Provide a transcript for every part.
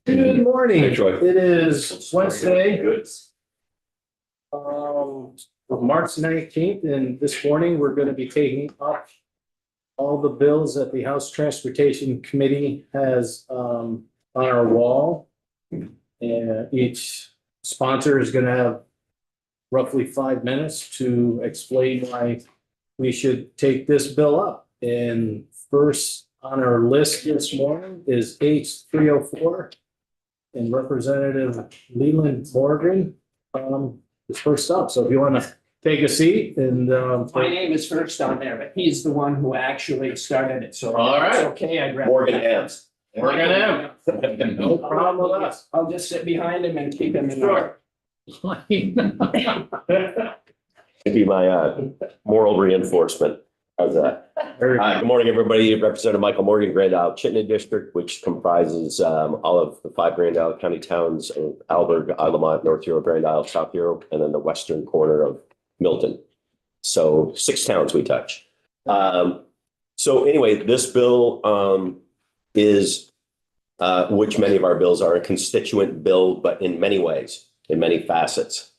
Good morning. Hey, Troy. It is Wednesday, Good. of March 19th, and this morning we're going to be taking up all the bills that the House Transportation Committee has on our wall. And each sponsor is going to have roughly 5 minutes to explain why we should take this bill up. And first on our list this morning is H 304. And Representative Leland Morgan is first up. So if you want to take a seat and My name is first on there, but he's the one who actually started it, so. All right. It's okay, I'd rather. Morgan Ams. we're gonna have no problem with us. I'll just sit behind him and keep him in. Sure. It'd be my moral reinforcement. How's that? Good morning, everybody. Representative Michael Morgan, Grand Isle Chittenden District, which comprises all of the 5 Grand Isle County towns of Alberg, Islamont, North Hero, Grand Isle, South Hero, and then the western corner of Milton. So 6 towns we touch. So anyway, this bill is, which many of our bills are, a constituent bill, but in many ways, in many facets.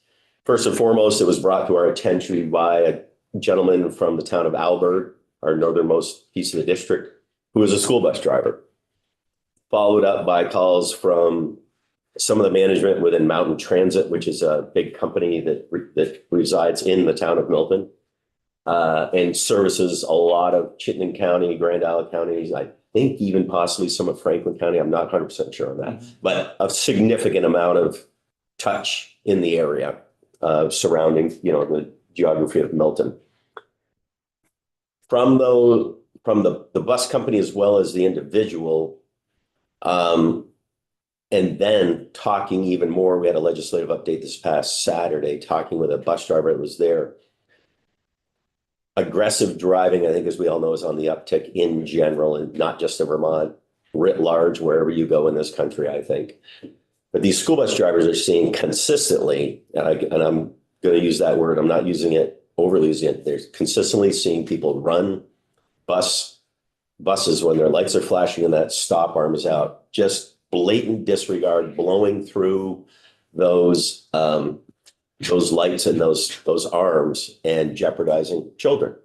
First and foremost, it was brought to our attention by a gentleman from the town of Alberg, our northernmost piece of the district, who is a school bus driver. Followed up by calls from some of the management within Mountain Transit, which is a big company that resides in the town of Milton and services a lot of Chittenden County, Grand Isle counties. I think even possibly some of Franklin County. I'm not 100% sure on that, but a significant amount of touch in the area surrounding, the geography of Milton. From the bus company as well as the individual, and then talking even more, we had a legislative update this past Saturday, talking with a bus driver that was there. Aggressive driving, I think, as we all know, is on the uptick in general, and not just in Vermont, writ large, wherever you go in this country, I think. But these school bus drivers are seeing consistently, and I'm going to use that word, I'm not using it overly using it. They're consistently seeing people run buses when their lights are flashing and that stop arm is out. Just blatant disregard, blowing through those lights and those arms and jeopardizing children,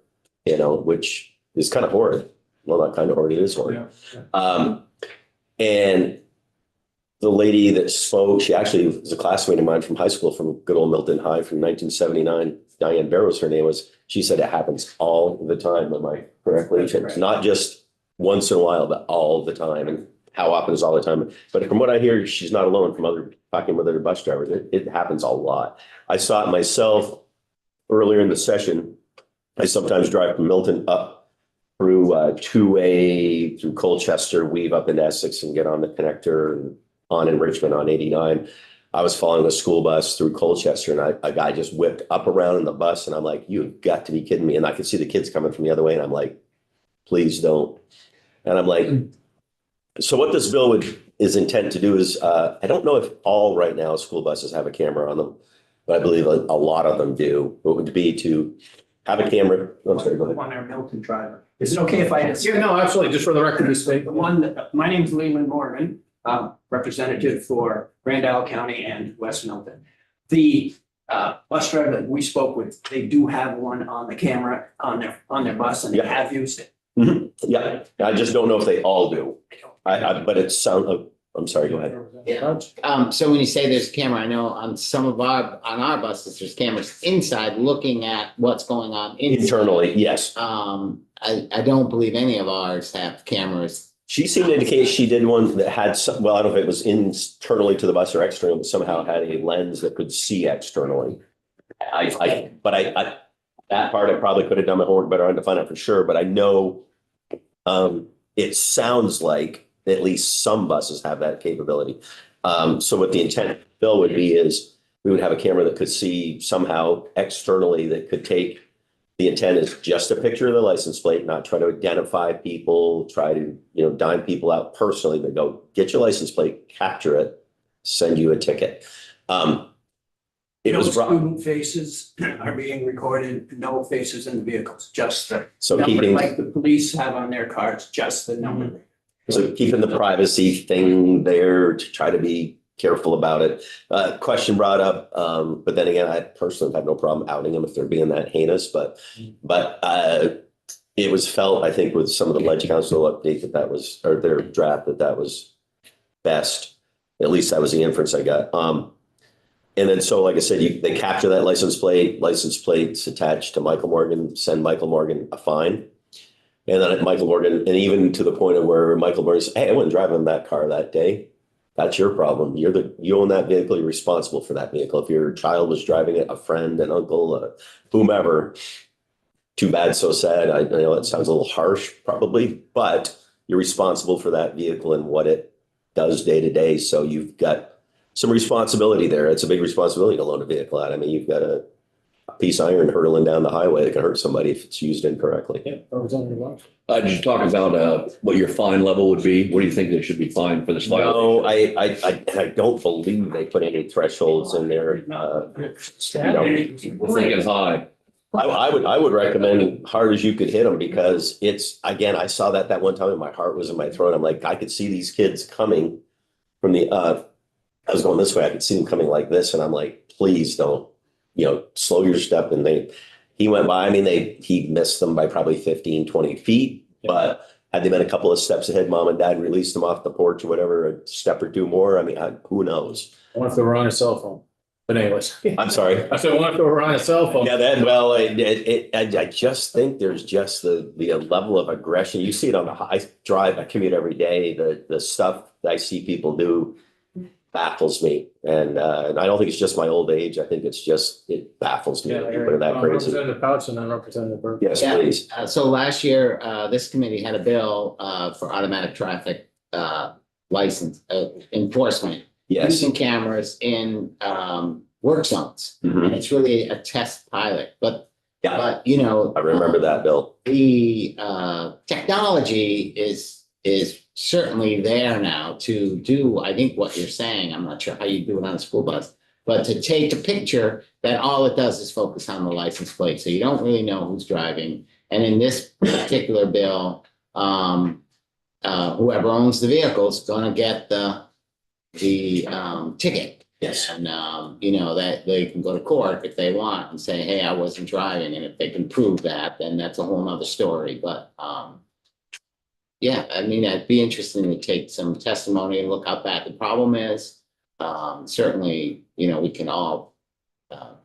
which is kind of horrid. Well, not kind of horrid, it is horrid. Yeah. And the lady that spoke, she actually was a classmate of mine from high school, from good old Milton High from 1979. Diane Barrows, her name was. She said it happens all the time. Am I correctly? It's not just once in a while, but all the time. And how often is all the time? But from what I hear, she's not alone. From talking with other bus drivers, it happens a lot. I saw it myself earlier in the session. I sometimes drive from Milton up through 2A, through Colchester, weave up into Essex and get on the connector and on in Richmond on 89. I was following a school bus through Colchester, and a guy just whipped up around in the bus, and I'm like, you've got to be kidding me. And I could see the kids coming from the other way, and I'm like, please don't. And I'm like, so what this bill is intent to do is, I don't know if all right now school buses have a camera on them, but I believe a lot of them do. It would be to have a camera. I'm sorry, go ahead. On our Milton driver. Is it okay if I? Yeah, no, absolutely. Just for the record, we state. My name's Leland Morgan, representative for Grand Isle County and West Milton. The bus driver that we spoke with, they do have one on the camera on their bus, and they have used it. Mm-hmm. Yeah, I just don't know if they all do. But it sounds. I'm sorry. Go ahead. Yeah. So when you say there's a camera, I know on our buses, there's cameras inside looking at what's going on Internally, yes. I don't believe any of ours have cameras. She seemed to indicate she did one that had some, well, I don't know if it was internally to the bus or external, but somehow had a lens that could see externally. But that part I probably could have done my homework better on to find out for sure. But I know it sounds like at least some buses have that capability. So what the intent of the bill would be is we would have a camera that could see somehow externally, that could take, the intent is just a picture of the license plate, not try to identify people, try to, dime people out personally, but go get your license plate, capture it, send you a ticket. No student faces are being recorded, no faces in the vehicles, just the So number, keeping, like the police have on their cars, just the number. So keeping the privacy thing there to try to be careful about it. Question brought up, but then again, I personally have no problem outing them if they're being that heinous, but it was felt, I think, with some of the Ledge Council update that was, or their draft, that was best. At least that was the inference I got. And then, so like I said, they capture that license plate's attached to Michael Morgan, send Michael Morgan a fine. And then Michael Morgan, and even to the point of where Michael Morgan says, hey, I wasn't driving that car that day. That's your problem. You own that vehicle. You're responsible for that vehicle. If your child was driving it, a friend, an uncle, whomever, too bad, so sad. I know it sounds a little harsh probably, but you're responsible for that vehicle and what it does day to day. So you've got some responsibility there. It's a big responsibility to loan a vehicle out. I mean, you've got a piece of iron hurtling down the highway that can hurt somebody if it's used incorrectly. Yeah, Representative Lodge. Did you talk about what your fine level would be? What do you think they should be fined for this? No, I don't believe they put any thresholds in there. We're thinking high. I would recommend hard as you could hit them, because it's, again, I saw that one time and my heart was in my throat. I'm like, I could see these kids coming from I was going this way. I could see them coming like this. And I'm like, please don't, slow your step. And he went by, he missed them by probably 15, 20 feet, but had they been a couple of steps ahead, mom and dad released them off the porch or whatever, a step or two more. Who knows? I wonder if they were on a cell phone. But anyways. I'm sorry. I said, I wonder if they were on a cell phone. Yeah, I just think there's just the level of aggression. You see it on I commute every day. The stuff that I see people do baffles me. And I don't think it's just my old age. I think it baffles me. Yeah, that people are that crazy. Representative Pouch and then Representative Burke. Yes, Yeah. please. So last year, this committee had a bill for automatic traffic license enforcement. Yes. Using cameras in work zones. Mhm. And it's really a test pilot, but Yeah, I I remember that, Bill. The technology is certainly there now to do, I think, what you're saying. I'm not sure how you do it on a school bus, but to take a picture that all it does is focus on the license plate. So you don't really know who's driving. And in this particular bill, whoever owns the vehicle is going to get the ticket. Yes. And, that they can go to court if they want and say, hey, I wasn't driving. And if they can prove that, then that's a whole nother story. But, it'd be interesting to take some testimony and look how bad the problem is. Certainly, we can all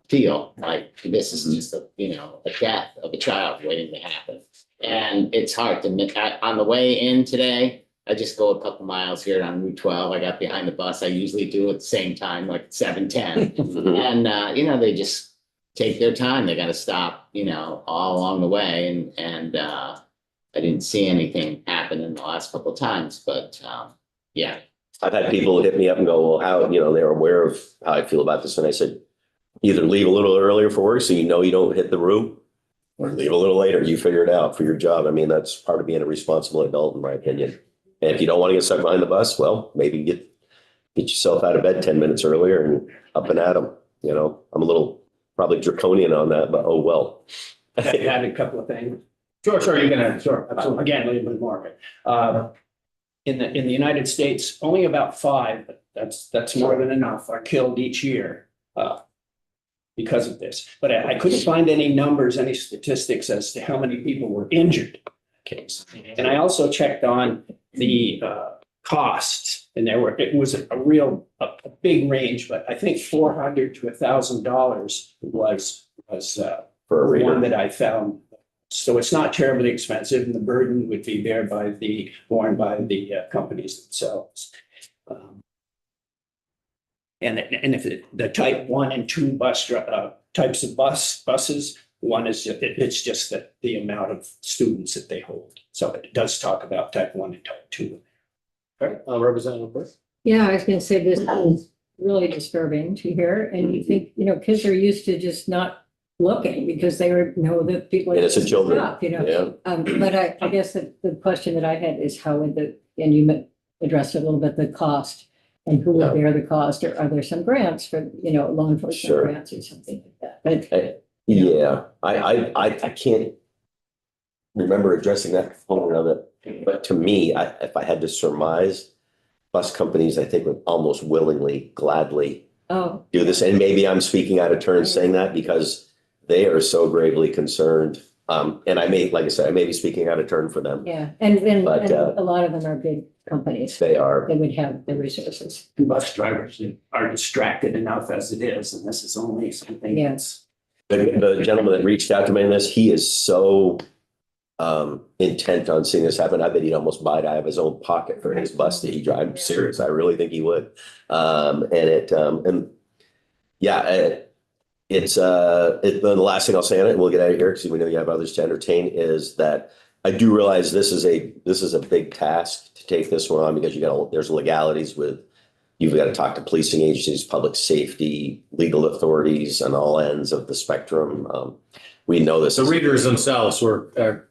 feel like this is just a death of a child waiting to happen. And it's hard to miss. On the way in today, I just go a couple miles here on Route 12. I got behind the bus. I usually do at the same time, like 7:10. And, they just take their time. They got to stop, all along the way. And I didn't see anything happen in the last couple of times, but yeah. I've had people hit me up and go, well, how, they're aware of how I feel about this. And I said, either leave a little earlier for work so you don't hit the route, or leave a little later. You figure it out for your job. That's part of being a responsible adult, in my opinion. And if you don't want to get stuck behind the bus, well, maybe get yourself out of bed 10 minutes earlier and up and at them. I'm a little probably draconian on that, but oh well. I had a couple of things. Sure, you can add, sure. Absolutely. Again, Leland Morgan. In the United States, only about 5, but that's more than enough, are killed each year because of this. But I couldn't find any numbers, any statistics as to how many people were injured in the case. And I also checked on the costs, and it was a big range, but I think $400 to $1,000 was For a the reader. one that I found. So it's not terribly expensive, and the burden would be borne by the companies themselves. And if the type 1 and 2 types of buses, one is it's just that the amount of students that they hold. So it does talk about type 1 and type 2. Okay, Representative Burke. Yeah, I was gonna say this is really disturbing to hear, and you think, kids are used to just not looking because they know that people. And it's a children. Stop, Yeah. But I guess the question that I had is how would and you addressed it a little bit, the cost and who would bear the cost, or are there some grants for, law enforcement Sure. grants or something like that? But Yeah, I can't. remember addressing that component of it. But to me, if I had to surmise, bus companies, I think would almost willingly, gladly Oh, do this. And maybe I'm speaking out of turn saying that because they are so gravely concerned. And I may, like I said, I may be speaking out of turn for them. yeah, and But, a lot of them are big companies. They are. They would have the resources. Bus drivers are distracted enough as it is, and this is only something Yeah. that's. The gentleman that reached out to me on this, he is so intent on seeing this happen. I bet he'd almost buy it out of his own pocket for his bus that he drives. I'm serious. I really think he would. And yeah, the last thing I'll say on it, and we'll get out of here because we know you have others to entertain, is that I do realize this is a big task to take this one on because there's legalities with, you've got to talk to policing agencies, public safety, legal authorities on all ends of the spectrum. We know this. The readers themselves are,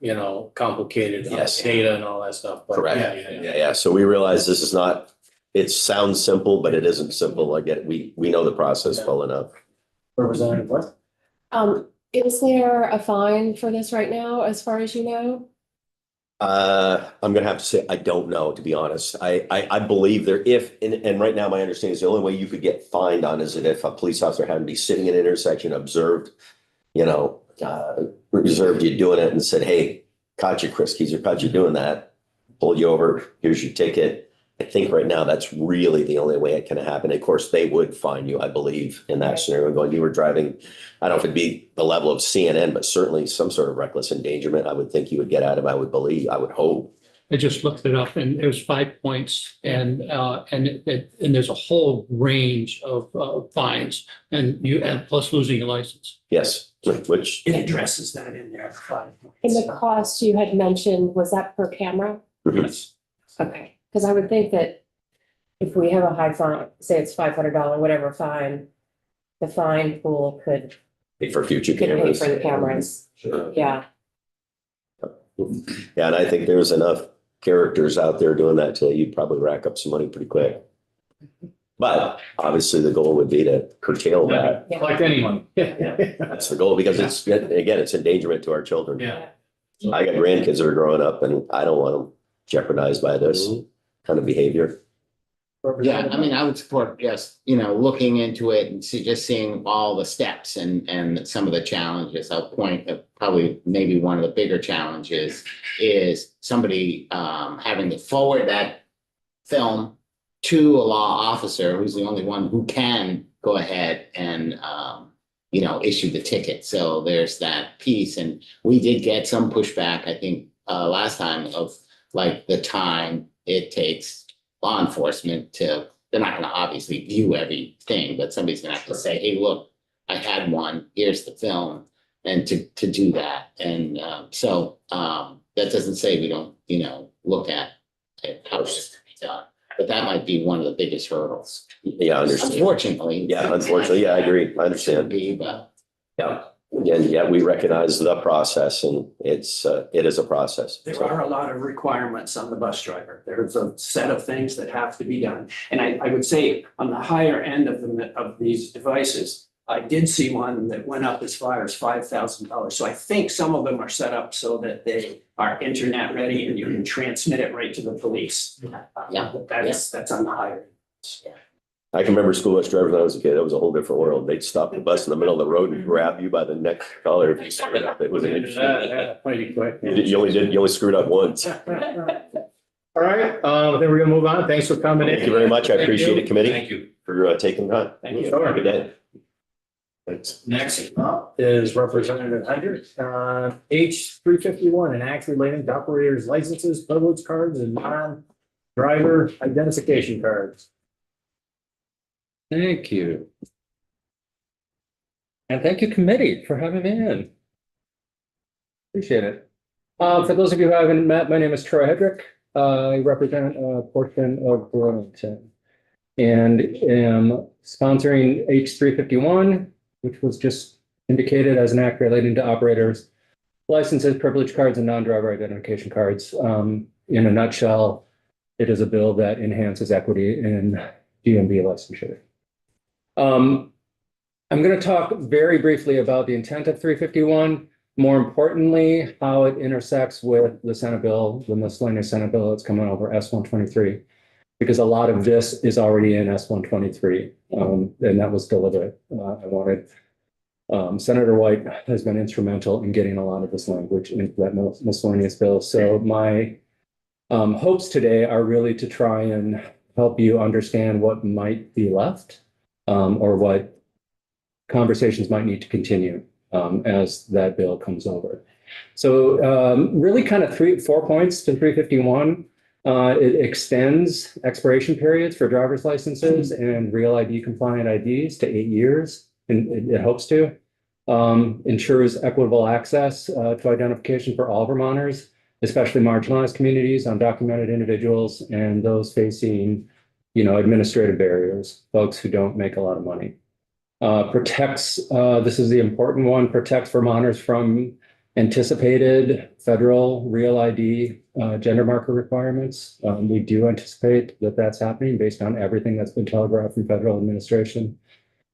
complicated. Yes. Data and all that stuff. But Correct. Yeah. So we realize this is not, it sounds simple, but it isn't simple. I get it. We know the process well enough. Representative what? Is there a fine for this right now, as far as you know? I'm gonna have to say, I don't know, to be honest. I believe there, and right now my understanding is the only way you could get fined on is that if a police officer happened to be sitting in an intersection, observed you doing it and said, hey, caught you, Chris Keyser, caught you doing that, pulled you over, here's your ticket. I think right now that's really the only way it can happen. Of course, they would fine you, I believe, in that scenario, going, you were driving, I don't know if it'd be the level of CNN, but certainly some sort of reckless endangerment, I would think you would get out of, I would hope. I just looked it up and it was 5 points and there's a whole range of fines and plus losing your license. Yes, which. It addresses that in there. And the cost you had mentioned, was that per camera? Yes. Okay, because I would think that if we have a high fine, say it's $500, whatever fine, the fine pool could For future pay cameras. for the cameras. Sure. Yeah, Yeah, and I think there's enough characters out there doing that today, you'd probably rack up some money pretty quick. But obviously the goal would be to curtail that. yeah. Like anyone. That's the goal because it's endangerment to our children. Yeah. I got grandkids that are growing up and I don't want them jeopardized by this kind of behavior. Yeah, I mean, I would support just, looking into it and seeing all the steps and some of the challenges. I'll point at probably maybe one of the bigger challenges is somebody having to forward that film to a law officer who's the only one who can go ahead and issue the ticket. So there's that piece. And we did get some pushback, I think, last time of like the time it takes law enforcement they're not gonna obviously view everything, but somebody's gonna have to say, hey, look, I had one, here's the film, and to do that. And so that doesn't say we don't, look at how it's gonna be done. But that might be one of the biggest hurdles. Yeah, I understand. Unfortunately. Yeah, unfortunately, yeah, I agree. I understand. Be, but Yeah. And yeah, we recognize the process and it is a process. There are a lot of requirements on the bus driver. There's a set of things that have to be done. And I would say on the higher end of these devices, I did see one that went up as far as $5,000. So I think some of them are set up so that they are internet ready and you can transmit it right to the police. Yeah. That's on the higher. I can remember school bus drivers when I was a kid. It was a whole different world. They'd stop the bus in the middle of the road and grab you by the neck collar if you screwed up. It was an interesting. Pretty quick. You only screwed up once. All right, then we're gonna move on. Thanks for coming in. Thank you very much. I Thank appreciate you. it, committee, Thank you. for taking time. Thank you. Have a good day. Thanks. Next up is Representative Hendrick, H351, an act relating to operators' licenses, privilege cards, and non-driver identification cards. Thank you. And thank you, committee, for having me in. Appreciate it. For those of you who haven't met, my name is Troy Hedrick. I represent a portion of Burlington and am sponsoring H351, which was just indicated as an act relating to operators' licenses, privilege cards, and non-driver identification cards. In a nutshell, it is a bill that enhances equity in DMV licensure. I'm going to talk very briefly about the intent of 351, More importantly, how it intersects with the Senate bill, the miscellaneous Senate bill that's coming over, S-123. Because a lot of this is already in S-123, and that was deliberate. I wanted, Senator White has been instrumental in getting a lot of this language into that miscellaneous bill. So my hopes today are really to try and help you understand what might be left, or what conversations might need to continue as that bill comes over. So really kind of 4 points to 351. It extends expiration periods for driver's licenses and real ID compliant IDs to 8 years, and it hopes to. Ensures equitable access to identification for all Vermonters, especially marginalized communities, undocumented individuals, and those facing, administrative barriers, folks who don't make a lot of money. Protects, this is the important one, protects Vermonters from anticipated federal real ID gender marker requirements. We do anticipate that that's happening based on everything that's been telegraphed from federal administration.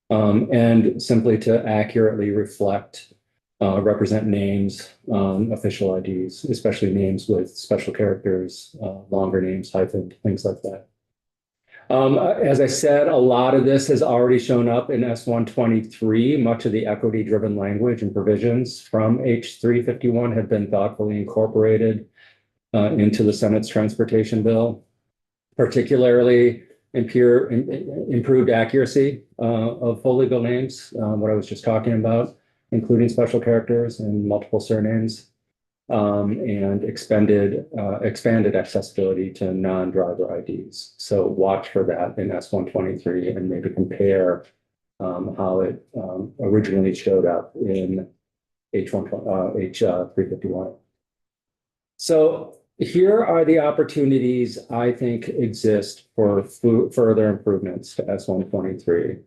And simply to accurately reflect, represent names on official IDs, especially names with special characters, longer names, hyphen, things like that. As I said, a lot of this has already shown up in S-123. Much of the equity-driven language and provisions from H-351 have been thoughtfully incorporated into the Senate's transportation bill, particularly improved accuracy of full legal names, what I was just talking about, including special characters and multiple surnames, and expanded accessibility to non-driver IDs. So watch for that in S-123 and maybe compare how it originally showed up in H-351. So here are the opportunities I think exist for further improvements to S-123.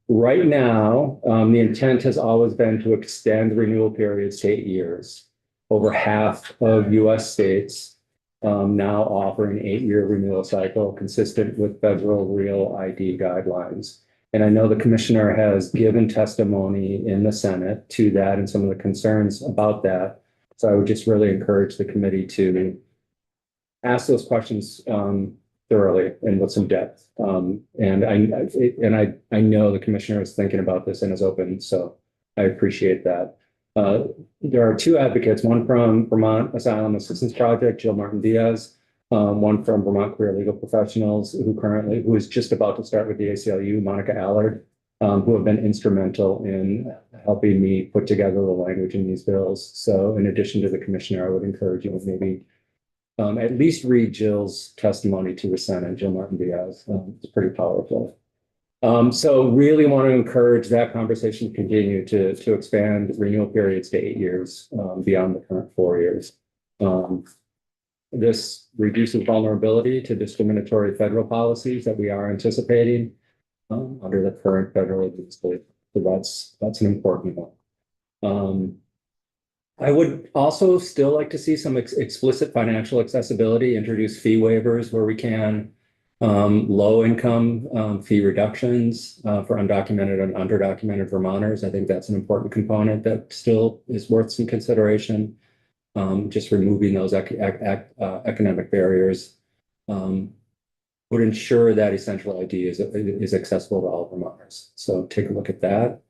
Right now, the intent has always been to extend renewal periods to 8 years. Over half of US states now offer an 8-year renewal cycle consistent with federal real ID guidelines. And I know the commissioner has given testimony in the Senate to that and some of the concerns about that. So I would just really encourage the committee to ask those questions thoroughly and with some depth. And I know the commissioner is thinking about this and is open, so I appreciate that. There are 2 advocates, one from Vermont Asylum Assistance Project, Jill Martin Diaz, one from Vermont Career Legal Professionals, who is just about to start with the ACLU, Monica Allard, who have been instrumental in helping me put together the language in these bills. So in addition to the commissioner, I would encourage you to maybe at least read Jill's testimony to the Senate, Jill Martin Diaz. It's pretty powerful. So really want to encourage that conversation to continue to expand renewal periods to 8 years beyond the current 4 years. This reduces vulnerability to discriminatory federal policies that we are anticipating under the current federal legislation. So that's an important one. I would also still like to see some explicit financial accessibility, introduce fee waivers where we can, low income fee reductions for undocumented and underdocumented Vermonters. I think that's an important component that still is worth some consideration. Just removing those economic barriers would ensure that essential ID is accessible to all Vermonters. So take a look at that.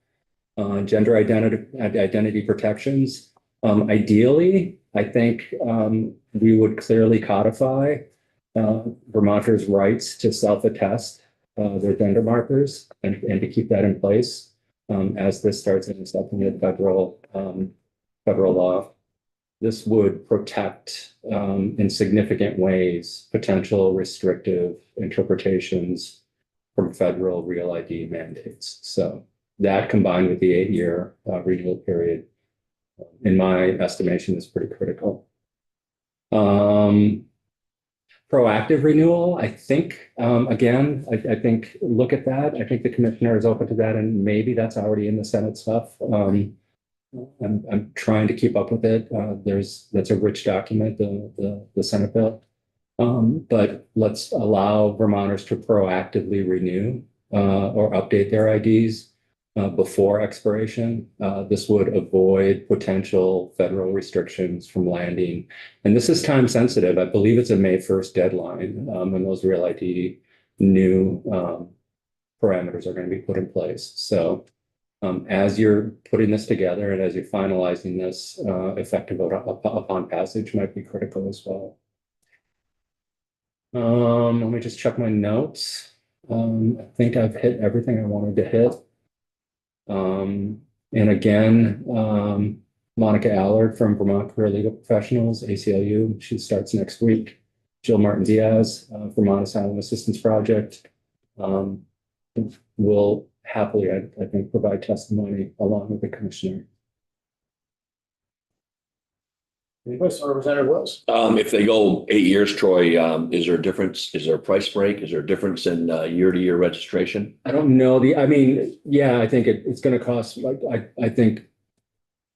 Gender identity protections. Ideally, I think we would clearly codify Vermonters' rights to self-attest their gender markers and to keep that in place as this starts intersecting with federal law. This would protect in significant ways potential restrictive interpretations from federal real ID mandates. So that combined with the 8-year renewal period, in my estimation, is pretty critical. Proactive renewal, I think, again, I think look at that. I think the commissioner is open to that, and maybe that's already in the Senate stuff. I'm trying to keep up with it. That's a rich document, the Senate bill. But let's allow Vermonters to proactively renew or update their IDs before expiration. This would avoid potential federal restrictions from landing. And this is time sensitive. I believe it's a May 1st deadline, when those Real ID new parameters are going to be put in place. So as you're putting this together and as you're finalizing this, effective upon passage might be critical as well. Let me just check my notes. I think I've hit everything I wanted to hit. And again, Monica Allard from Vermont Career Legal Professionals, ACLU, she starts next week. Jill Martin Diaz, Vermont Asylum Assistance Project, will happily, I think, provide testimony along with the commissioner. Any questions, Representative Wells? If they go 8 years, Troy, is there a difference? Is there a price break? Is there a difference in year-to-year registration? I don't know I mean, yeah, I think it's going to cost, like, I think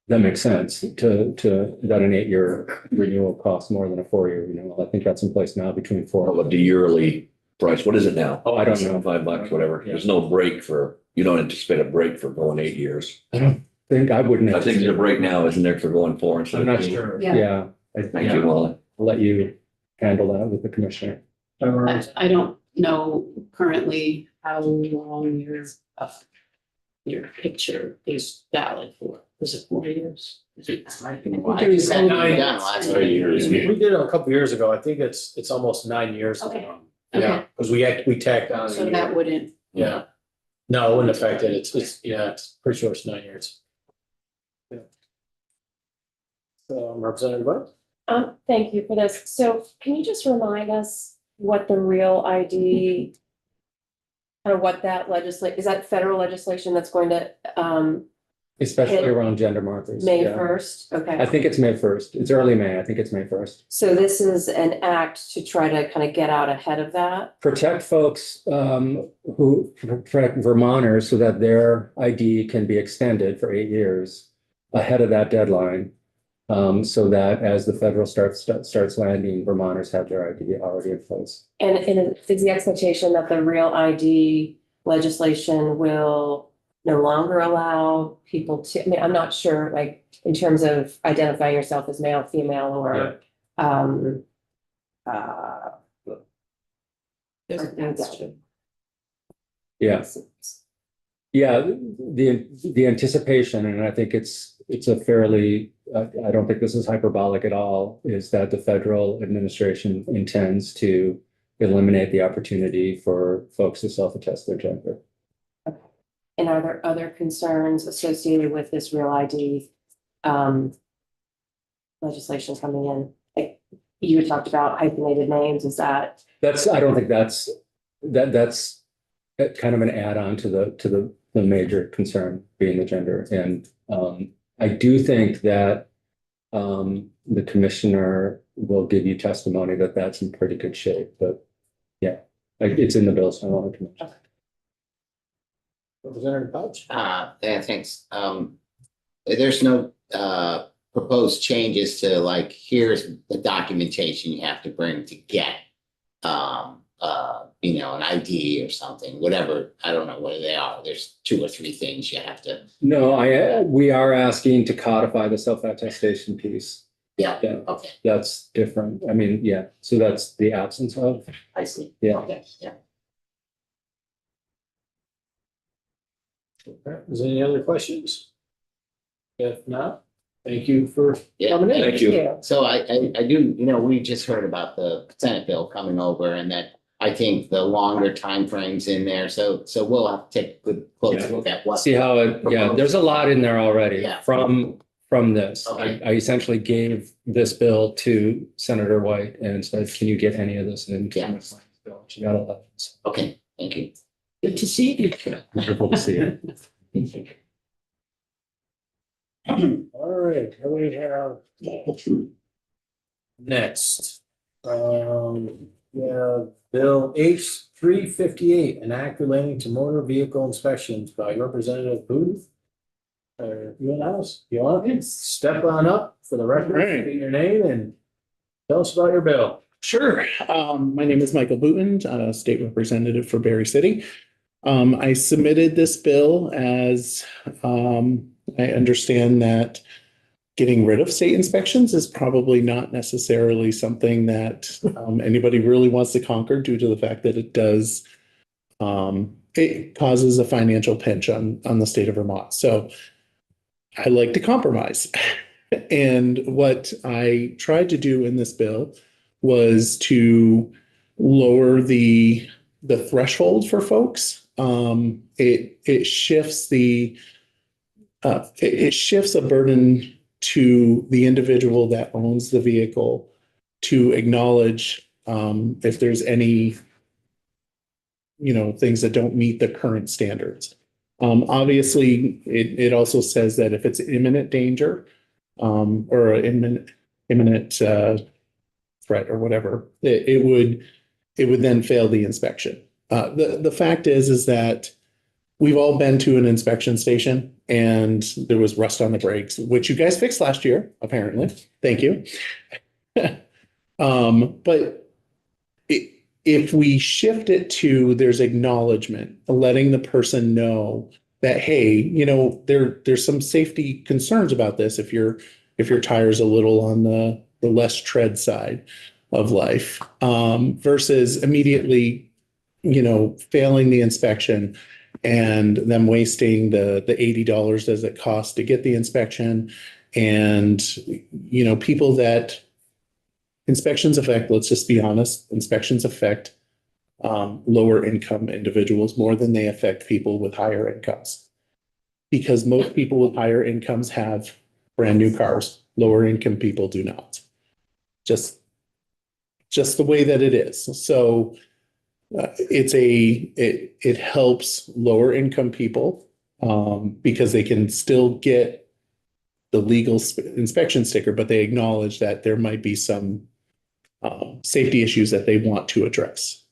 that makes sense to that an 8-year renewal costs more than a 4-year renewal. I think that's in place now between Of the yearly price, what is it now? Oh, I don't know. $5, whatever. Yeah. There's no break you don't anticipate a break for going 8 years. I wouldn't. I think there's a break now, isn't there, for going 4 instead I'm of not 8? sure. Yeah. Yeah. Thank you, Molly. I'll let you handle that with the commissioner. I don't know currently how long your picture is valid for. Is it 4 years? Is it? It's been done last 3 years. We did it a couple years ago. I think it's almost 9 years Okay. ago. Yeah, because we tacked on. a So year. that wouldn't. Yeah. No, it wouldn't affect it. It's pretty sure it's 9 years. Yeah. So Representative Wells? Thank you for this. So can you just remind us what the Real ID, kind of what that is that federal legislation that's going to, Especially Okay. around gender markers. May Yeah. 1st? I Okay. think it's May 1st. It's early May. I think it's May 1st. So this is an act to try to kind of get out ahead of that. Protect folks who protect Vermonters so that their ID can be extended for 8 years ahead of that deadline. So that as the federal starts landing, Vermonters have their ID already in place. And is the expectation that the Real ID legislation will no longer allow people to, I mean, I'm not sure, like, in terms of identifying yourself as male, female, or, There's a question. Yeah. Yeah, the anticipation, and I think it's a fairly, I don't think this is hyperbolic at all, is that the federal administration intends to eliminate the opportunity for folks to self-attest their gender. And are there other concerns associated with this Real ID legislation coming in? Like, you had talked about hyphenated names, is that? I don't think that's kind of an add-on to the major concern being the gender. And I do think that the commissioner will give you testimony that that's in pretty good shape, but yeah, it's in the bill, so I wanted to mention. Representative Pouch? Yeah, thanks. There's no proposed changes to, like, here's the documentation you have to bring to get an ID or something, whatever. I don't know what they are. There's 2 or 3 things you have to. No, we are asking to codify the self-attestation piece. Yeah, Yeah, okay, that's different. I mean, yeah, so that's the absence of, I see. yeah. Okay, yeah. Is there any other questions? If not, thank you for Yeah. coming in. Thank you. So I do, we just heard about the Senate bill coming over, and that I think the longer timeframes in there, so we'll have to take a good close look at what. See how there's a lot in there already Yeah. from this. Okay. I essentially gave this bill to Senator White and said, can you get any of this in? Yeah. She got 11. So Okay, thank you. Good to see you. wonderful to see it. All right, here we have next. We have Bill H 358, an act relating to motor vehicle inspections by Representative Booth. You and us, you want to step on up for the record, Right. state your name and tell us about your bill. Sure. My name is Michael Booten, State Representative for Berry City. I submitted this bill as, I understand that getting rid of state inspections is probably not necessarily something that, anybody really wants to conquer due to the fact that it does, it causes a financial pinch on the state of Vermont. So I like to compromise. And what I tried to do in this bill was to lower the threshold for folks. It shifts it shifts a burden to the individual that owns the vehicle to acknowledge if there's any, things that don't meet the current standards. Obviously, it also says that if it's imminent danger, or imminent threat or whatever, it would then fail the inspection. The fact is that we've all been to an inspection station and there was rust on the brakes, which you guys fixed last year, apparently. Thank you. But if we shift it to there's acknowledgement, letting the person know that, hey, there's some safety concerns about this if your tire's a little on the less tread side of life, versus immediately, failing the inspection and them wasting the $80 as it costs to get the inspection. And, people that inspections affect, let's just be honest, inspections affect lower income individuals more than they affect people with higher incomes. Because most people with higher incomes have brand new cars, lower income people do not. Just the way that it is. So it helps lower income people because they can still get the legal inspection sticker, but they acknowledge that there might be some safety issues that they want to address.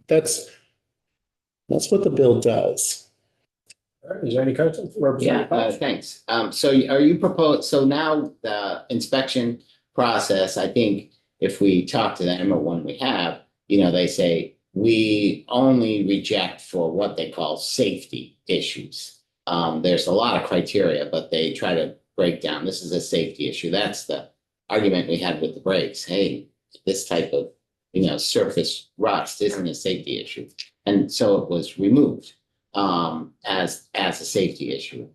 That's what the bill does. All right, is there any questions? Yeah, thanks. So so now the inspection process, I think if we talk to them or when we have, they say we only reject for what they call safety issues. There's a lot of criteria, but they try to break down, this is a safety issue. That's the argument we had with the brakes. Hey, this type of, surface rust isn't a safety issue. And so it was removed as a safety issue.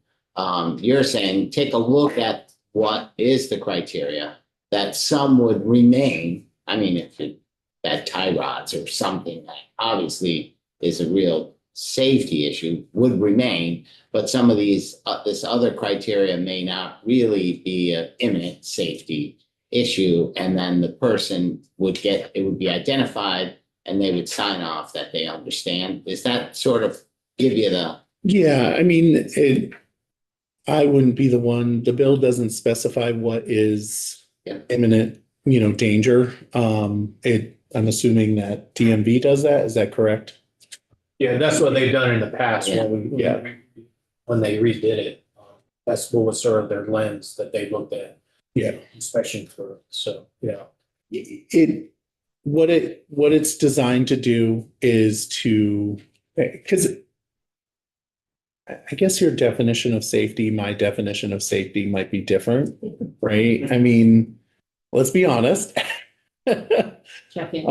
You're saying, take a look at what is the criteria, that some would remain. I mean, if it had tie rods or something that obviously is a real safety issue would remain, but some of these, this other criteria may not really be an imminent safety issue. And then the person it would be identified and they would sign off that they understand. Is that sort of give you the? Yeah, I mean, I wouldn't be the one, the bill doesn't specify what is imminent, danger. I'm assuming that DMV does that. Is that correct? Yeah, that's what they've done in the past when they redid it. That's what was sort of their lens that they looked at. Yeah. Inspection for, so, yeah. What it's designed to do is because I guess your definition of safety, my definition of safety might be different, right? I mean, let's be honest. Check in.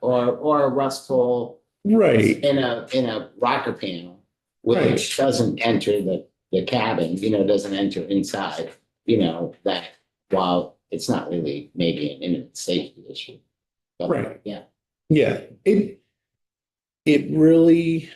Or a rust hole. Right. In a rocker panel, which doesn't enter the cabin, doesn't enter inside, that while it's not really maybe an imminent safety issue. But, right. Yeah. Yeah. It really,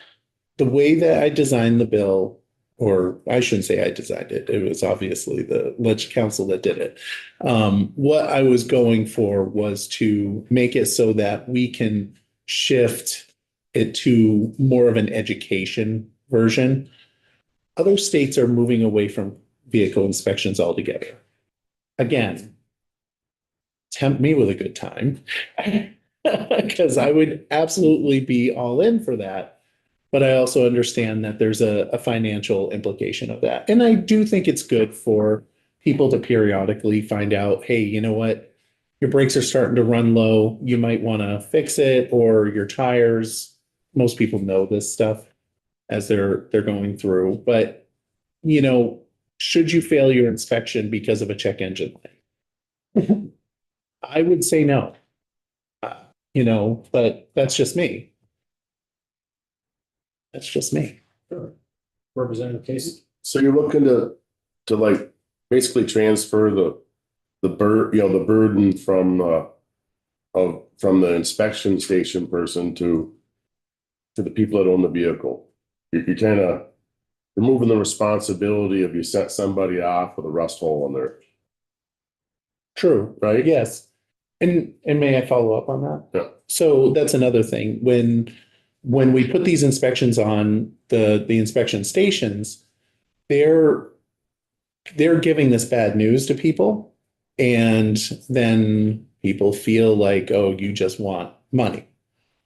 the way that I designed the bill, or I shouldn't say I designed it, it was obviously the Ledge Council that did it. What I was going for was to make it so that we can shift it to more of an education version. Other states are moving away from vehicle inspections altogether. Again, tempt me with a good time because I would absolutely be all in for that. But I also understand that there's a financial implication of that. And I do think it's good for people to periodically find out, hey, you know what? Your brakes are starting to run low. You might want to fix it, or your tires most people know this stuff as they're going through, but you know, should you fail your inspection because of a check engine light? I would say no. You know, but that's just me. That's just me. Representative Casey? So you're looking to like basically transfer the burden from the inspection station person to the people that own the vehicle. You're kind of removing the responsibility of you set somebody off with a rust hole in there, True, right? yes. And may I follow up on that? Yeah. So that's another thing. When we put these inspections on the inspection stations, they're giving this bad news to people. And then people feel like, oh, you just want money,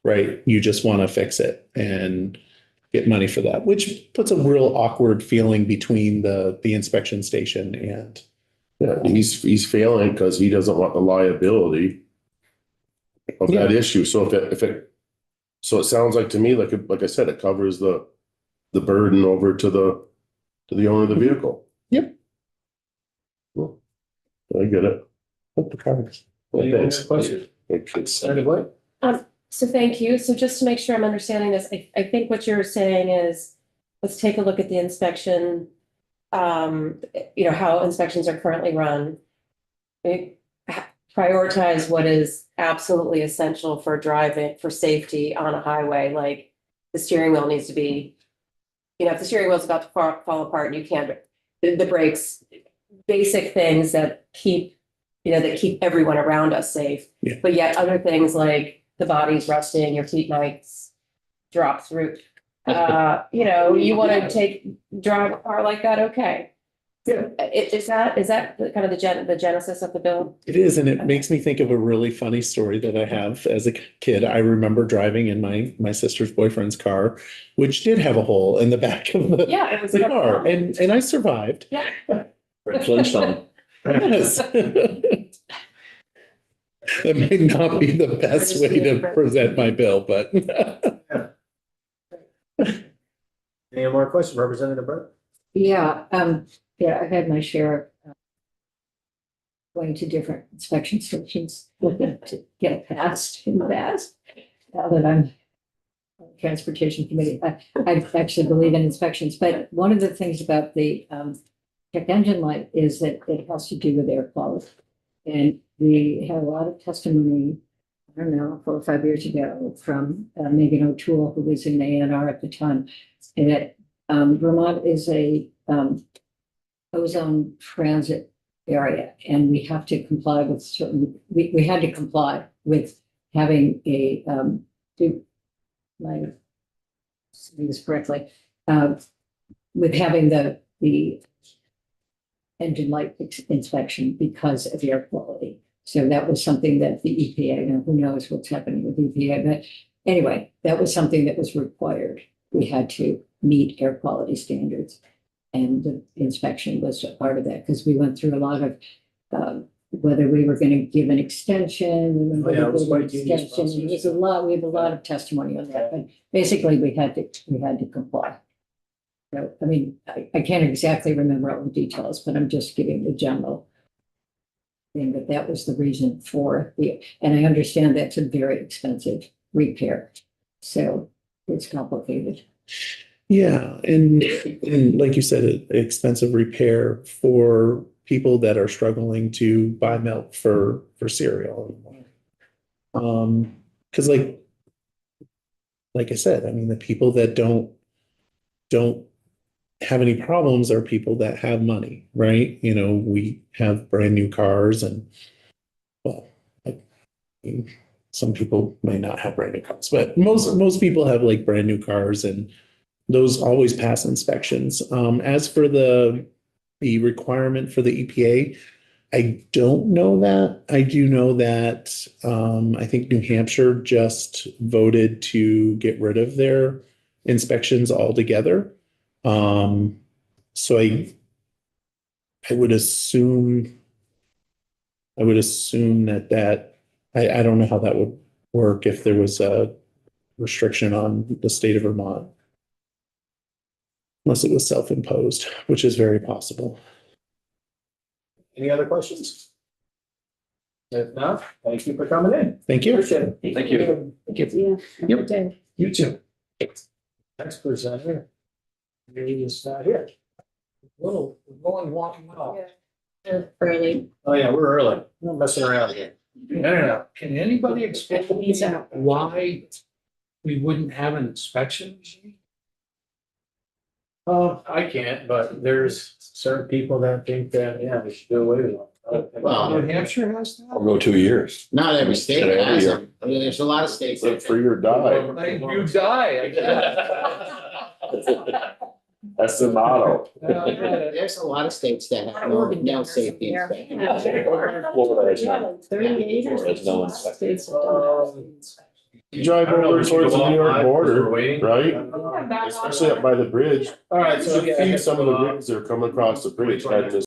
right? You just want to fix it and get money for that, which puts a real awkward feeling between the inspection station and. Yeah, he's failing because he doesn't want the liability of that issue. So so it sounds like to me, like I said, it covers the burden over to the owner of the vehicle. Yep. Cool. I get it. Put the cards. Any other Thanks. questions? Representative White? So thank you. So just to make sure I'm understanding this, I think what you're saying is, let's take a look at the inspection. You know, how inspections are currently run. Prioritize what is absolutely essential for driving, for safety on a highway, like the steering wheel needs to be, you know, if the steering wheel's about to fall apart and you can't, the brakes, basic things that keep, you know, that keep everyone around us safe. Yeah. But yet other things like the body's rusting, your heat mics drop through. You know, you want to drive a car like that, okay. Yeah. Is that kind of the genesis of the bill? It is, and it makes me think of a really funny story that I have as a kid. I remember driving in my sister's boyfriend's car, which did have a hole in the back of the Yeah, it was. car, and I survived. Yeah. Fred Flintstone. Yes. That may not be the best way to present my bill, but. Any more questions, Representative Burke? Yeah, I've had my share of going to different inspection stations, looking to get passed in the past. Now that I'm on the Transportation Committee, I actually believe in inspections, but one of the things about the check engine light is that it has to do with air quality. And we had a lot of testimony, I don't know, 4 or 5 years ago from Megan O'Toole, who was in ANR at the time, and that Vermont is a ozone transit area, and we have to comply with certain, we had to comply with having a, do my, saying this correctly, with having the engine light inspection because of air quality. So that was something that the EPA, and who knows what's happening with EPA, but anyway, that was something that was required. We had to meet air quality standards. And the inspection was a part of that, because we went through a lot of whether we were going to give an extension. Oh, yeah, it was quite Extension. It was a lot, we have a lot of testimony on that, but basically we had to comply. So, I mean, I can't exactly remember all the details, but I'm just giving the general thing that was the reason for and I understand that's a very expensive repair. So it's complicated. Yeah, and like you said, expensive repair for people that are struggling to buy milk for cereal. Because like I said, I mean, the people that don't have any problems are people that have money, right? You know, we have brand new cars, and well, some people may not have brand new cars, but most people have like brand new cars, and those always pass inspections. As for the requirement for the EPA, I don't know that. I do know that I think New Hampshire just voted to get rid of their inspections altogether. So I would assume that I don't know how that would work if there was a restriction on the state of Vermont. Unless it was self-imposed, which is very possible. Any other questions? If not, thank you for coming in. Thank you. Appreciate it. Thank you. Yeah. Yep. You too. Next presenter. Maybe it's not here. Whoa, we're going walking out. Early. Oh, yeah, we're early. We're not messing around here. No. Can anybody explain to me why we wouldn't have an inspection machine? I can't, but there's certain people that think that, yeah, we should do away with them. Well, New Hampshire has that? I'll go 2 years. Not every state Every has year. them. I mean, there's a lot of states. Live free or die. You die, I guess. That's the motto. There's a lot of states that have no safety inspection. Florida has none. There's no inspection. You drive I don't know, over we should towards go the New York outside 'cause we're border, waiting. right? Especially up by the bridge. All right, You so should yeah, I see guess some of the we'll, rigs that are coming across the bridge, heading this